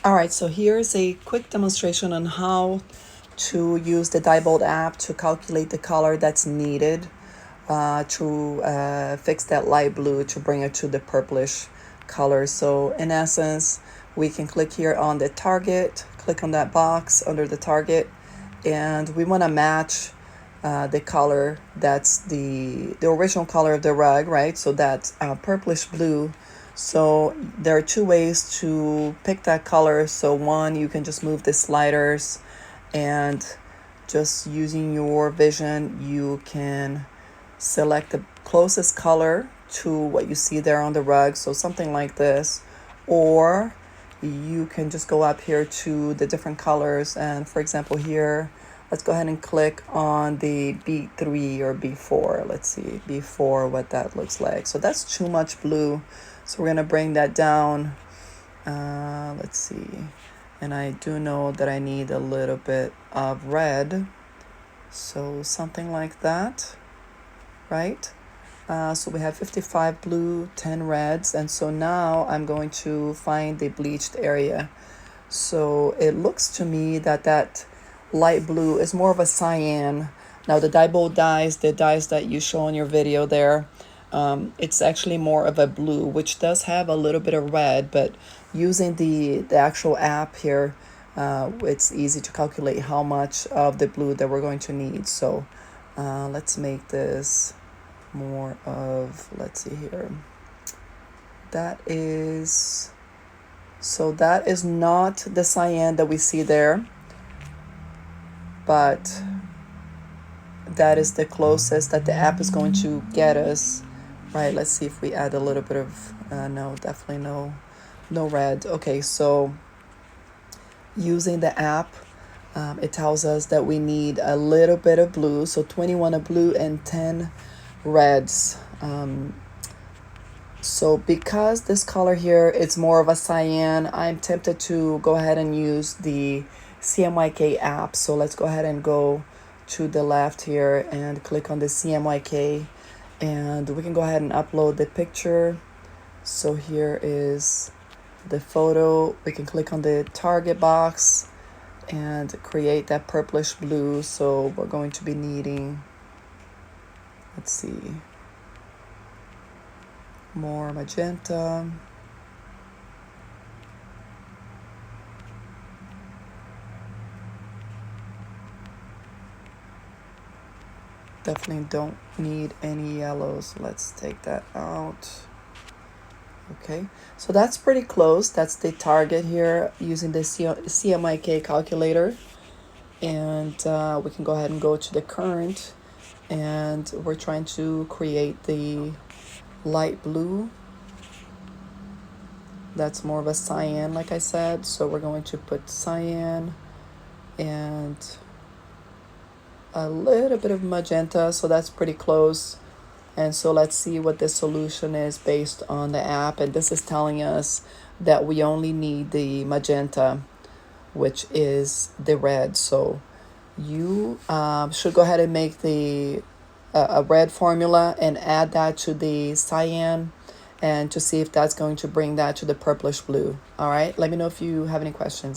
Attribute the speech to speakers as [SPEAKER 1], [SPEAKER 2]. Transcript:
[SPEAKER 1] All right, so here's a quick demonstration on how to use the DyeBold app to calculate the color that's needed to fix that light blue to bring it to the purplish color. So in essence, we can click here on the target, click on that box under the target, and we want to match the color that's the original color of the rug, right? So that's purplish blue. So there are two ways to pick that color. So one, you can just move the sliders, and just using your vision, you can select the closest color to what you see there on the rug. So something like this, or you can just go up here to the different colors. And for example, here, let's go ahead and click on the B3 or B4. Let's see, B4, what that looks like. So that's too much blue. So we're going to bring that down. Let's see. And I do know that I need a little bit of red. So something like that, right? So we have 55 blue, 10 reds. And so now I'm going to find the bleached area. So it looks to me that that light blue is more of a cyan. Now the DyeBold dyes, the dyes that you show in your video there, it's actually more of a blue, which does have a little bit of red, but using the actual app here, it's easy to calculate how much of the blue that we're going to need. So let's make this more of, let's see here. That is not the cyan that we see there, but that is the closest that the app is going to get us. Right, let's see if we add a little bit of, no, definitely no red. Okay, so using the app, it tells us that we need a little bit of blue, so 21 of blue and 10 reds. So because this color here, it's more of a cyan, I'm tempted to go ahead and use the CMYK app. So let's go ahead and go to the left here and click on the CMYK. And we can go ahead and upload the picture. So here is the photo. We can click on the target box and create that purplish blue. So we're going to be needing, let's see, more magenta. Definitely don't need any yellows. Let's take that out. Okay, so that's pretty close. That's the target here using the CMYK calculator. And we can go ahead and go to the current. And we're trying to create the light blue. That's more of a cyan, like I said. So we're going to put cyan and a little bit of magenta, so that's pretty close. And so let's see what the solution is based on the app. And this is telling us that we only need the magenta, which is the red. So you should go ahead and make the a red formula and add that to the cyan, and to see if that's going to bring that to the purplish blue. All right, let me know if you have any questions.